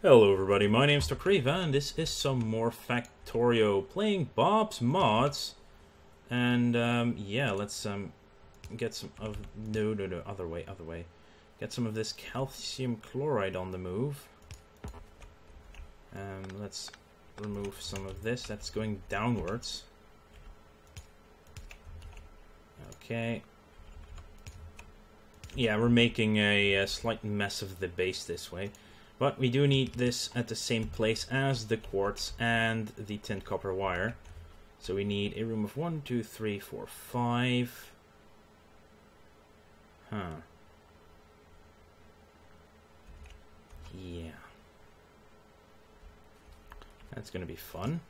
Hello everybody, my name's Riva and this is some more Factorio playing Bob's Mods. And yeah, let's get some of... No, other way. Get some of this calcium chloride on the move. Let's remove some of this, that's going downwards. Okay. Yeah, we're making a slight mess of the base this way. But we do need this at the same place as the quartz and the tin copper wire. So we need a room of 1, 2, 3, 4, 5. Huh. Yeah. That's gonna be fun.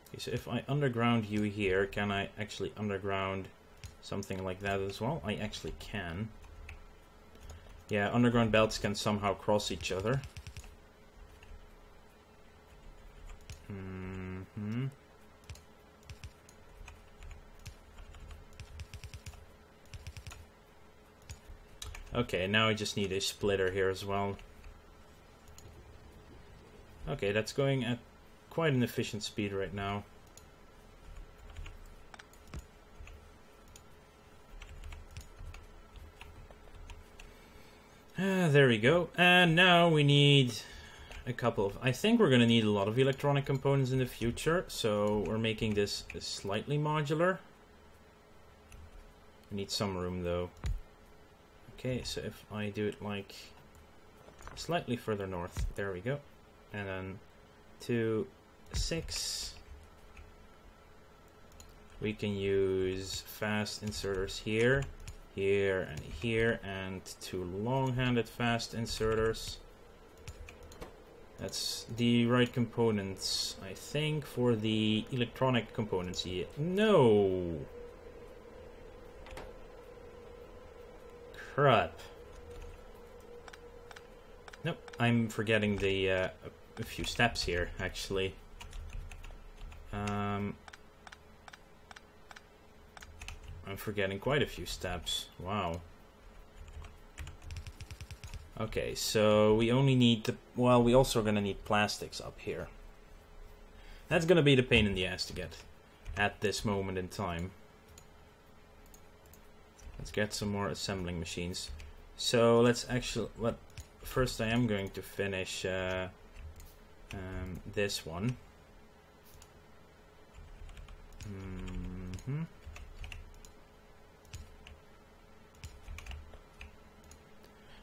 Okay, so if I underground you here, can I actually underground something like that as well? I actually can. Yeah, underground belts can somehow cross each other. Okay, now I just need a splitter here as well. Okay, that's going at quite an efficient speed right now. There we go. And now we need a couple of... I think we're going to need a lot of electronic components in the future. So we're making this slightly modular. We need some room though. Okay, so if I do it like slightly further north. There we go. And then 2, 6. We can use fast inserters here. Here and here, and 2 long-handed fast inserters. That's the right components, I think, for the electronic components here. No! Crap. Nope, I'm forgetting the a few steps here, actually. I'm forgetting quite a few steps. Wow. Okay, so we only need the... Well, we also are going to need plastics up here. That's going to be the pain in the ass to get at this moment in time. Let's get some more assembling machines. So let's actually... First I am going to finish this one.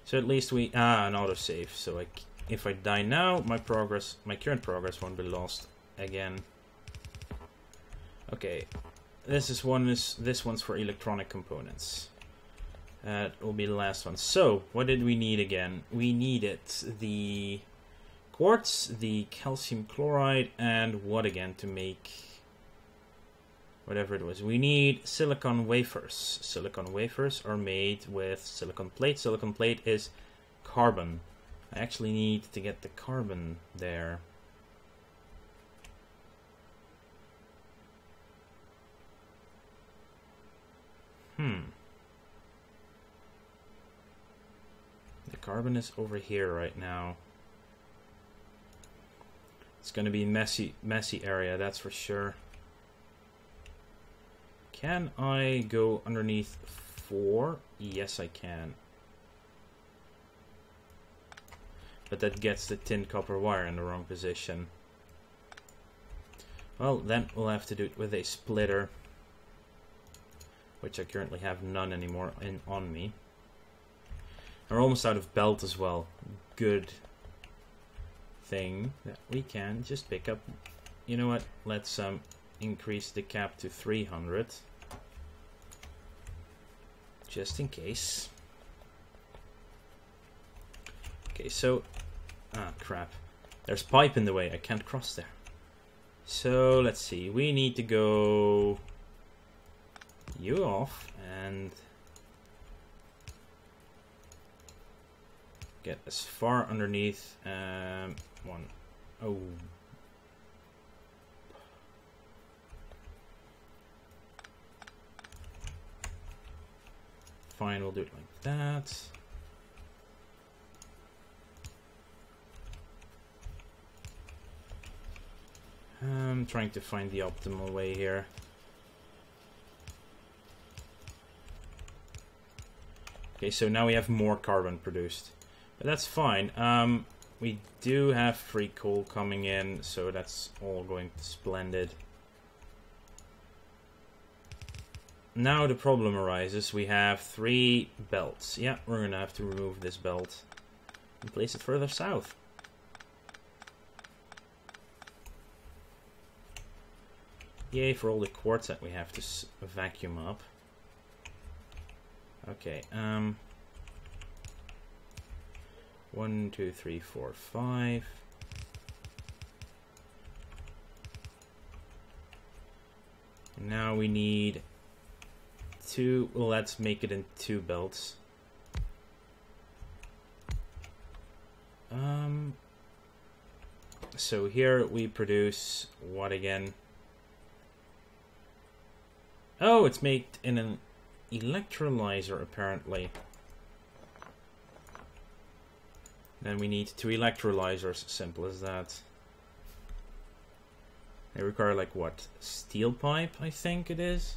So at least we... an autosave. So if I die now, my current progress won't be lost again. Okay. This one's for electronic components. That will be the last one. So, what did we need again? We needed the quartz, the calcium chloride, and what again to make... Whatever it was. We need silicon wafers. Silicon wafers are made with silicon plate. Silicon plate is carbon. I actually need to get the carbon there. The carbon is over here right now. It's going to be messy area, that's for sure. Can I go underneath 4? Yes, I can. But that gets the tin copper wire in the wrong position. Well, then we'll have to do it with a splitter, which I currently have none anymore on me. And we're almost out of belt as well. Good thing that we can just pick up. You know what? Let's increase the cap to 300. Just in case. Okay, so... Ah, crap. There's pipe in the way. I can't cross there. So, let's see. We need to go... You off and... Get as far underneath... one. Oh... Fine, we'll do it like that. I'm trying to find the optimal way here. Okay, so now we have more carbon produced. But that's fine. We do have free coal coming in, so that's all going splendid. Now the problem arises. We have 3 belts. Yeah, we're going to have to remove this belt and place it further south. Yay for all the quartz that we have to vacuum up. Okay, 1, 2, 3, 4, 5. Now we need 2. Well, let's make it in 2 belts. So here we produce what again? Oh, it's made in an electrolyzer apparently. Then we need 2 electrolyzers, simple as that. They require like what? Steel pipe, I think it is?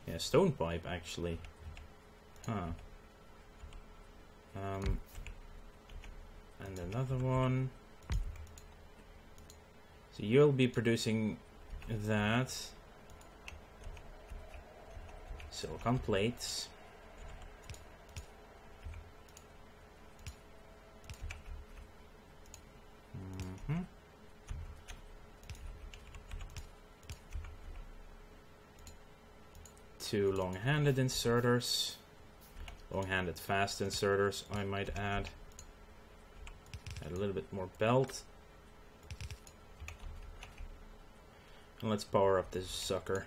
Yeah, stone pipe actually. Huh. And another one. So you'll be producing that. Silicon plates. Mm-hmm. Two long-handed inserters. Long-handed fast inserters, I might add. Add a little bit more belt. And let's power up this sucker.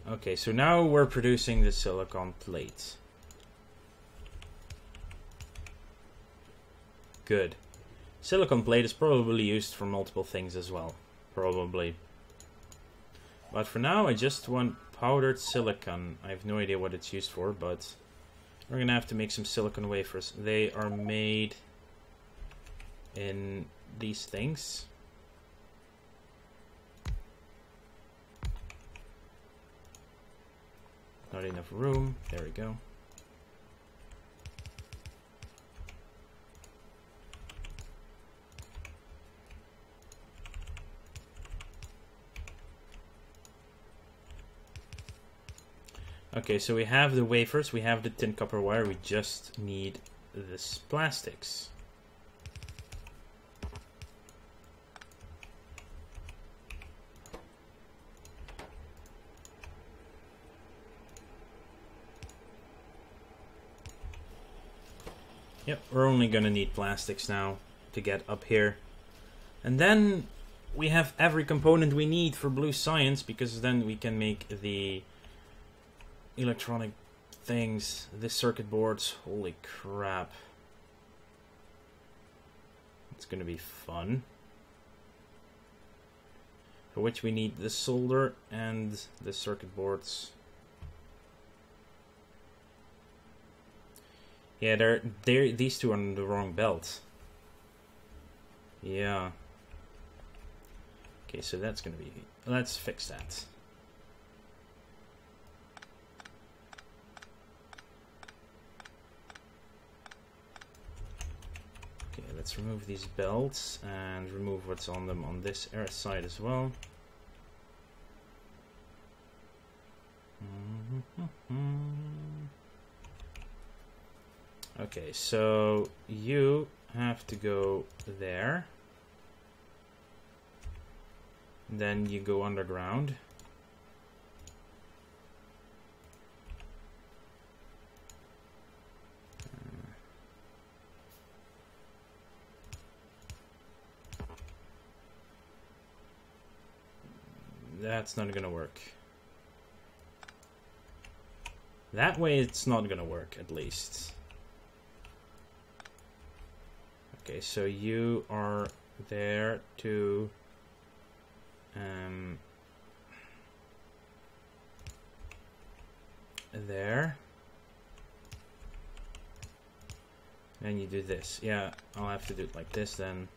Okay, so now we're producing the silicon plates. Good. Silicon plate is probably used for multiple things as well. Probably. But for now, I just want powdered silicon. I have no idea what it's used for, but we're gonna have to make some silicon wafers. They are made in these things. Not enough room. There we go. Okay, so we have the wafers, we have the tin copper wire, we just need this plastics. Yep, we're only gonna need plastics now to get up here. And then we have every component we need for blue science, because then we can make the electronic things, the circuit boards. Holy crap. It's gonna be fun. For which we need the solder and the circuit boards. Yeah, these two are on the wrong belt. Yeah. Okay, so that's gonna be... Let's fix that. Okay, let's remove these belts and remove what's on them on this air side as well. Okay, so you have to go there. Then you go underground. That's not gonna work. That way it's not gonna work, at least. Okay, so you are there to there. And you do this. Yeah, I'll have to do it like this then.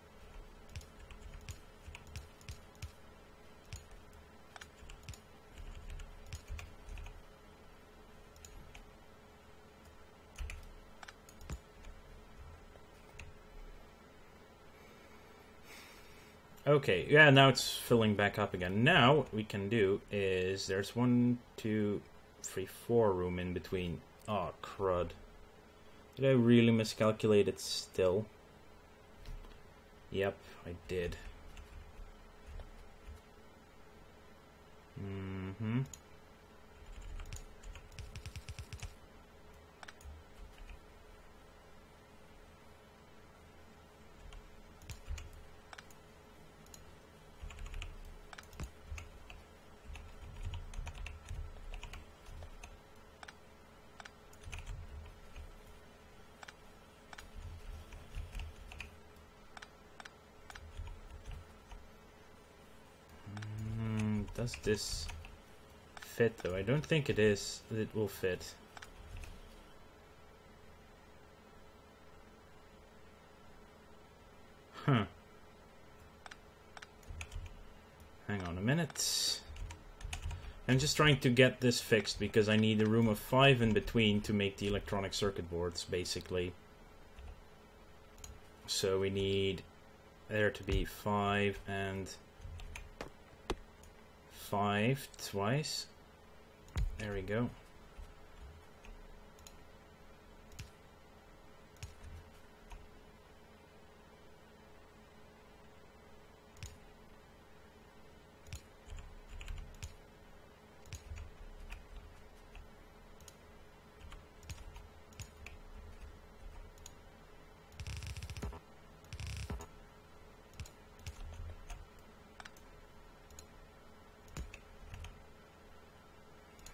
Okay, yeah, now it's filling back up again. Now, what we can do is there's 1, 2, 3, 4 room in between. Oh, crud. Did I really miscalculate it still? Yep, I did. Mm-hmm. Does this fit though? I don't think it is. It will fit. Huh. Hang on a minute. I'm just trying to get this fixed because I need a room of 5 in between to make the electronic circuit boards, basically. So we need there to be 5 and 5 twice. There we go.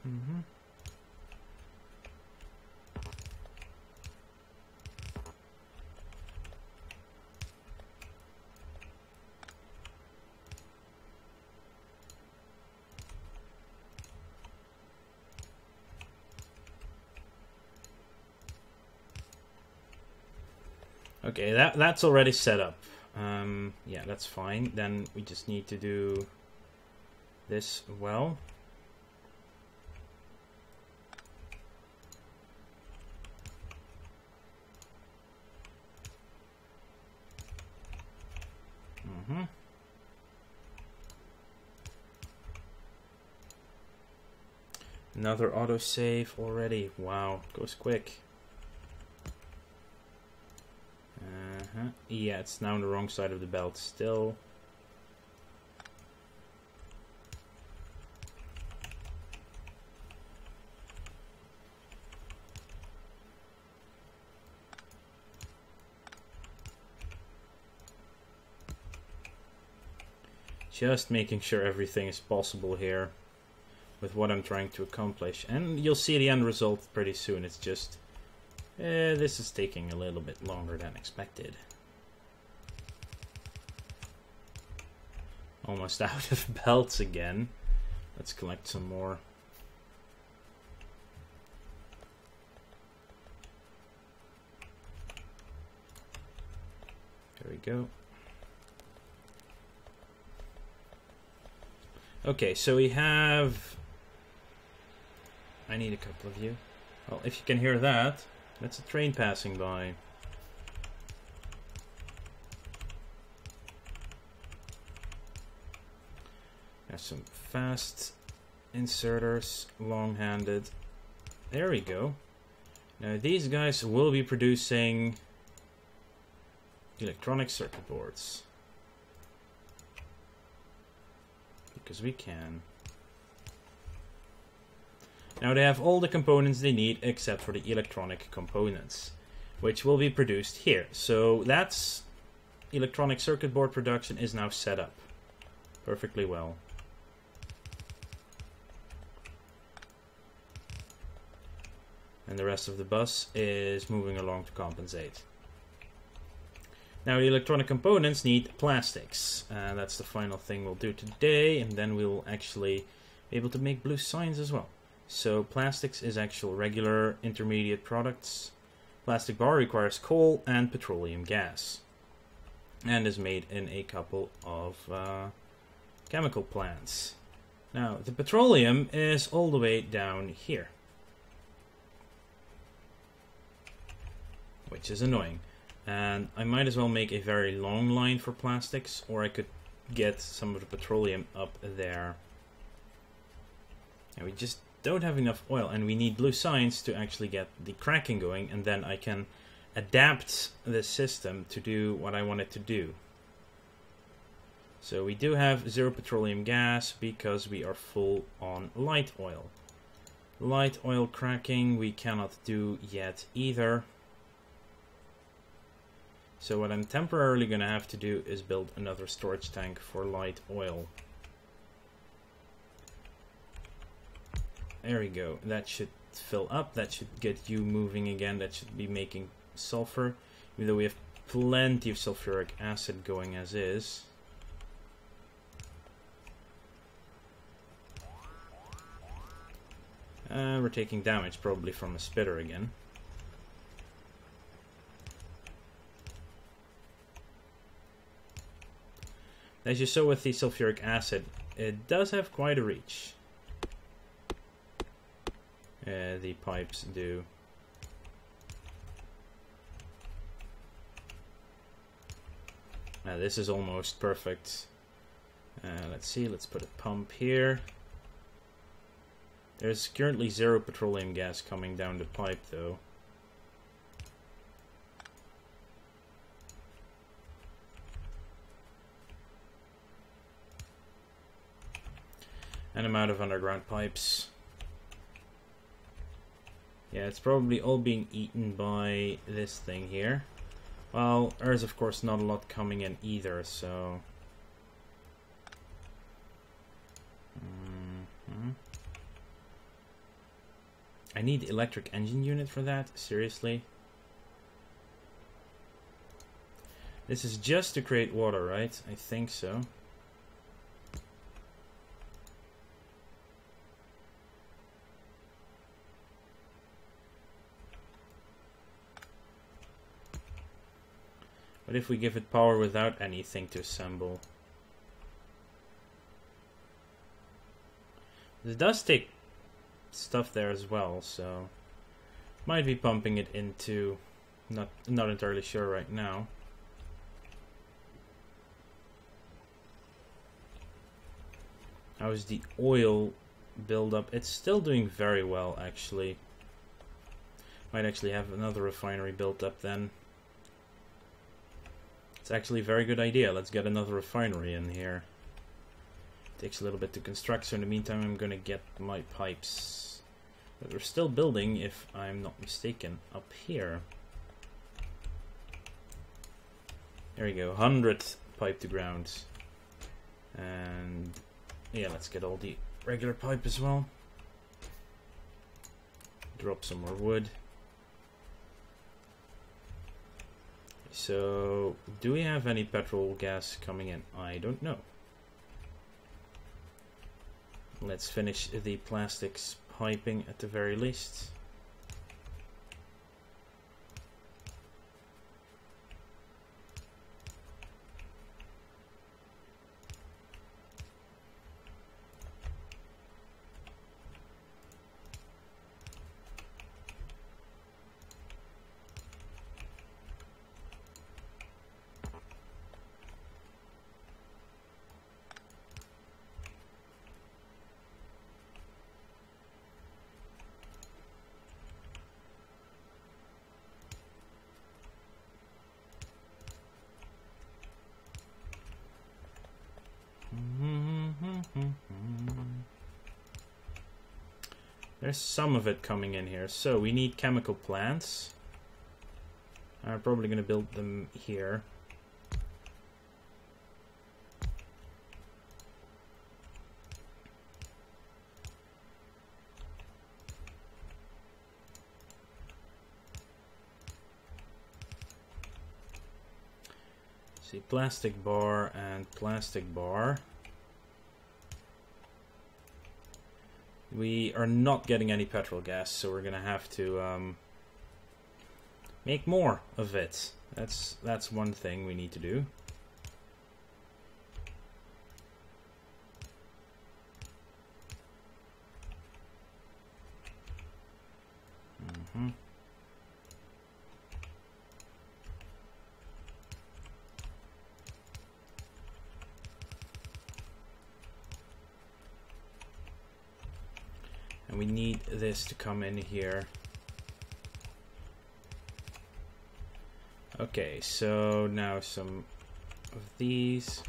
Mm-hmm. Okay, that's already set up. Yeah, that's fine. Then we just need to do this well. Another autosave already. Wow, goes quick. Yeah, it's now on the wrong side of the belt still. Just making sure everything is possible here with what I'm trying to accomplish. And you'll see the end result pretty soon. It's just, this is taking a little bit longer than expected. Almost out of belts again. Let's collect some more. There we go. Okay, so we have... I need a couple of you. Well, if you can hear that, that's a train passing by. There's some fast inserters, long-handed. There we go. Now these guys will be producing electronic circuit boards. Because we can. Now they have all the components they need except for the electronic components, which will be produced here. So that's electronic circuit board production is now set up perfectly well. And the rest of the bus is moving along to compensate. Now the electronic components need plastics. That's the final thing we'll do today, and then we'll actually be able to make blue signs as well. So plastics is actual regular intermediate products, Plastic bar requires coal and petroleum gas, and is made in a couple of chemical plants. Now, the petroleum is all the way down here, which is annoying. And I might as well make a very long line for plastics, or I could get some of the petroleum up there. And we just don't have enough oil, and we need blue signs to actually get the cracking going, and then I can adapt the system to do what I want it to do. So we do have 0 petroleum gas because we are full on light oil. Light oil cracking we cannot do yet either. So what I'm temporarily going to have to do is build another storage tank for light oil. There we go. That should fill up. That should get you moving again. That should be making sulfur. Even though we have plenty of sulfuric acid going as is. We're taking damage probably from a spitter again. As you saw with the sulfuric acid, it does have quite a reach. The pipes do. Now this is almost perfect. Let's see, let's put a pump here. There's currently 0 petroleum gas coming down the pipe though. And I'm out of underground pipes. Yeah, it's probably all being eaten by this thing here. Well, there's of course not a lot coming in either, so... I need electric engine unit for that? Seriously? This is just to create water, right? I think so. What if we give it power without anything to assemble? It does take stuff there as well, so might be pumping it into, not entirely sure right now. How is the oil build-up? It's still doing very well, actually. Might actually have another refinery built up then. It's actually a very good idea. Let's get another refinery in here. Takes a little bit to construct, so in the meantime I'm gonna get my pipes that we're still building, if I'm not mistaken, up here. There we go, 100th pipe to ground. And yeah, let's get all the regular pipe as well. Drop some more wood. So, do we have any petrol gas coming in? I don't know. Let's finish the plastics piping at the very least. There's some of it coming in here. So we need chemical plants. I'm probably going to build them here. See, plastic bar and plastic bar. We are not getting any petrol gas, so we're gonna have to Make more of it. That's one thing we need to do. And we need this to come in here. Okay, so now some of these.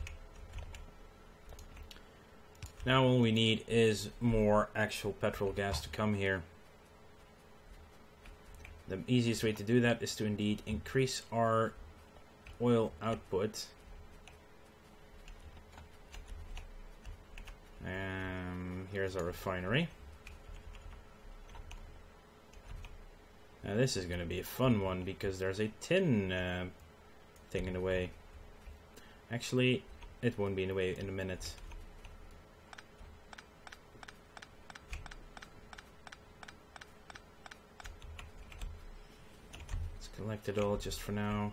Now all we need is more actual petrol gas to come here. The easiest way to do that is to indeed increase our oil output. Here's our refinery. Now this is going to be a fun one because there's a tin thing in the way. Actually, it won't be in the way in a minute. Let's collect it all just for now.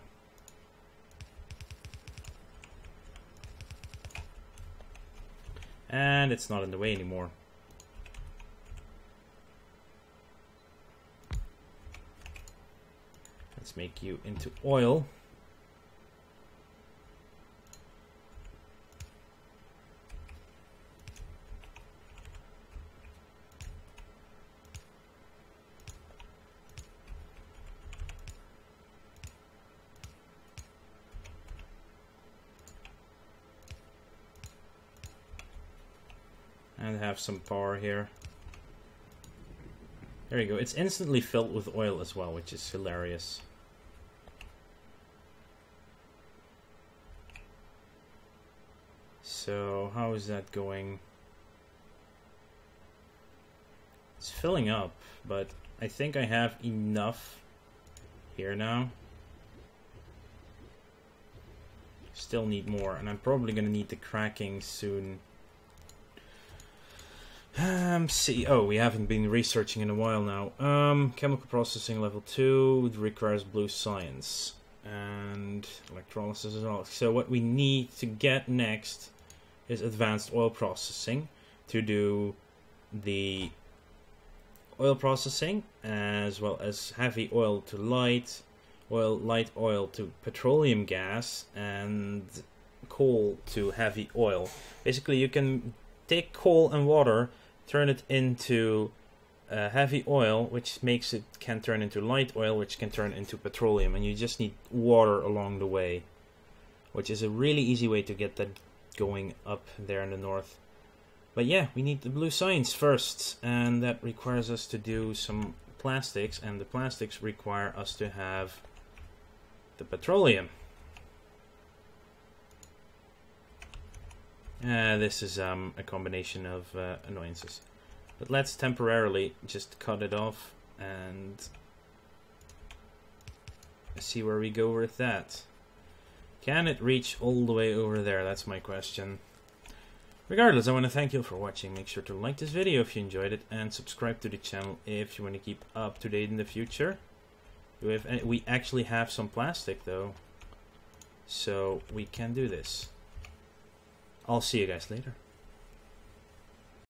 And it's not in the way anymore. Let's make you into oil. And have some power here. There you go. It's instantly filled with oil as well, which is hilarious. So how is that going? It's filling up, but I think I have enough here now. Still need more, and I'm probably going to need the cracking soon. See, oh, we haven't been researching in a while now. Chemical processing level 2 requires blue science and electrolysis as well. So what we need to get next is advanced oil processing to do the oil processing, as well as heavy oil to light oil to petroleum gas, and coal to heavy oil. Basically, you can take coal and water, turn it into heavy oil, which makes it can turn into light oil, which can turn into petroleum, and you just need water along the way, which is a really easy way to get that going up there in the north. But yeah, we need the blue science first, and that requires us to do some plastics, and the plastics require us to have the petroleum. This is a combination of annoyances. But let's temporarily just cut it off and see where we go with that. Can it reach all the way over there? That's my question. Regardless, I want to thank you for watching. Make sure to like this video if you enjoyed it, and subscribe to the channel if you want to keep up to date in the future. We actually have some plastic though, so we can do this. I'll see you guys later.